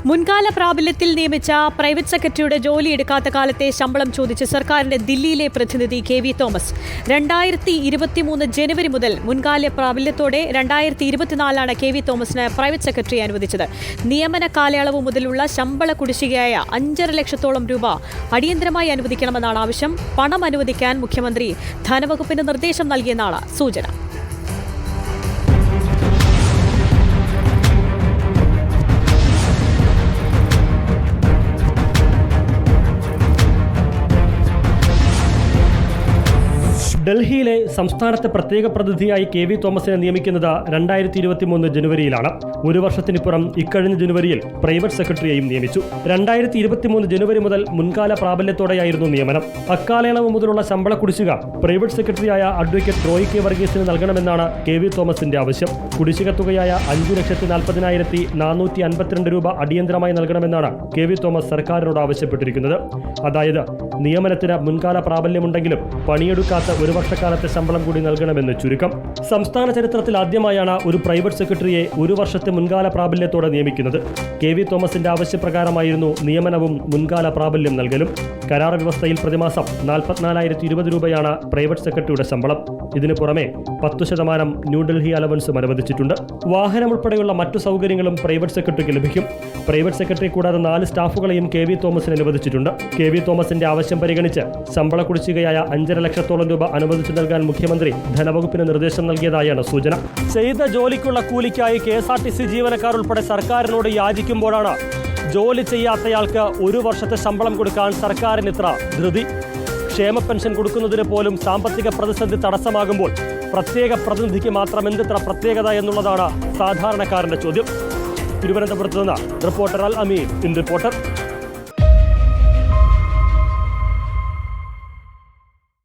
മുൻകാല പ്രാബല്യത്തിൽ നിയമിച്ച പ്രൈവറ്റ് സെക്രട്ടറിയുടെ ജോലിയെടുക്കാത്ത കാലത്തെ ശമ്പളം ചോദിച്ച് സർക്കാരിന്റെ ദില്ലിയിലെ പ്രതിനിധി കെ.വി. തോമസ് 2023 ജനുവരി മുതൽ മുൻകാല പ്രാബല്യത്തോടെ 2024 കെ.വി. തോമസിന് പ്രൈവറ്റ് സെക്രട്ടറി അനുവദിച്ചത്. നിയമന കാലയളവ് മുതലുള്ള ശമ്പള കുടിശ്ശികയായ 5.5 ലക്ഷത്തോളം രൂപ അടിയന്തരമായി അനുവദിക്കണമെന്നാണ് ആവശ്യം. പണം അനുവദിക്കാൻ മുഖ്യമന്ത്രി ധനവകുപ്പിന് നിർദ്ദേശം നൽകിയെന്നാണ് സൂചന. ഡൽഹിയിലെ സംസ്ഥാനത്തെ പ്രത്യേക പ്രതിനിധിയായി കെ.വി. തോമസിനെ നിയമിക്കുന്നത് 2023 ജനുവരിയിലാണ്. ഒരു വർഷത്തിനിപ്പുറം ഇക്കഴിഞ്ഞ ജനുവരിയിൽ പ്രൈവറ്റ് സെക്രട്ടറിയെയും നിയമിച്ചു. 2023 ജനുവരി മുതൽ മുൻകാല പ്രാബല്യത്തോടെയായിരുന്നു നിയമനം. അക്കാലയളവ് മുതലുള്ള ശമ്പള കുടിശ്ശിക പ്രൈവറ്റ് സെക്രട്ടറിയായ അഡ്വക്കേറ്റ് റോയ് കെ വർഗീസിന് നൽകണമെന്നാണ് കെ.വി. തോമസിന്റെ ആവശ്യം. കുടിശ്ശിക തുകയായ 5,40,452 രൂപ അടിയന്തരമായി നൽകണമെന്നാണ് കെ.വി. തോമസ് സർക്കാരിനോട് ആവശ്യപ്പെട്ടിരിക്കുന്നത്. അതായത് നിയമനത്തിന് മുൻകാല പ്രാബല്യമുണ്ടെങ്കിലും പണിയെടുക്കാത്ത ഒരു വർഷക്കാലത്തെ ശമ്പളം കൂടി നൽകണമെന്ന് ചുരുക്കം. സംസ്ഥാന ചരിത്രത്തിൽ ആദ്യമായാണ് ഒരു പ്രൈവറ്റ് സെക്രട്ടറിയെ ഒരു വർഷത്തെ മുൻകാല പ്രാബല്യത്തോടെ നിയമിക്കുന്നത്. കെ.വി. തോമസിന്റെ ആവശ്യപ്രകാരമായിരുന്നു നിയമനവും മുൻകാല പ്രാബല്യം നൽകലും. കരാർ വ്യവസ്ഥയിൽ പ്രതിമാസം 44,020 രൂപയാണ് പ്രൈവറ്റ് സെക്രട്ടറിയുടെ ശമ്പളം. ഇതിനു പുറമെ 10% ന്യൂഡൽഹി അലവൻസും അനുവദിച്ചിട്ടുണ്ട്. വാഹനം ഉൾപ്പെടെയുള്ള മറ്റു സൗകര്യങ്ങളും പ്രൈവറ്റ് സെക്രട്ടറിക്ക് ലഭിക്കും. പ്രൈവറ്റ് സെക്രട്ടറി കൂടാതെ 4 സ്റ്റാഫുകളെയും കെ.വി. തോമസിന് അനുവദിച്ചിട്ടുണ്ട്. കെ.വി. തോമസിന്റെ ആവശ്യം പരിഗണിച്ച് ശമ്പള കുടിശ്ശികയായ 5.5 ലക്ഷത്തോളം രൂപ അനുവദിച്ചു നൽകാൻ മുഖ്യമന്ത്രി ധനവകുപ്പിന് നിർദ്ദേശം നൽകിയതായാണ് സൂചന. ചെയ്ത ജോലിക്കുള്ള കൂലിക്കായി KSRTC ജീവനക്കാർ ഉൾപ്പെടെ സർക്കാരിനോട് യാചിക്കുമ്പോഴാണ് ജോലി ചെയ്യാത്തയാൾക്ക് ഒരു വർഷത്തെ ശമ്പളം കൊടുക്കാൻ സർക്കാരിന് ഇത്ര ധൃതി. ക്ഷേമ പെൻഷൻ കൊടുക്കുന്നതിന് പോലും സാമ്പത്തിക പ്രതിസന്ധി തടസ്സമാകുമ്പോൾ പ്രത്യേക പ്രതിനിധിക്ക് മാത്രം എന്തിത്ര പ്രത്യേകത എന്നുള്ളതാണ് സാധാരണക്കാരന്റെ ചോദ്യം. തിരുവനന്തപുരത്ത് നിന്ന് reporter Al Ameen, in reporter.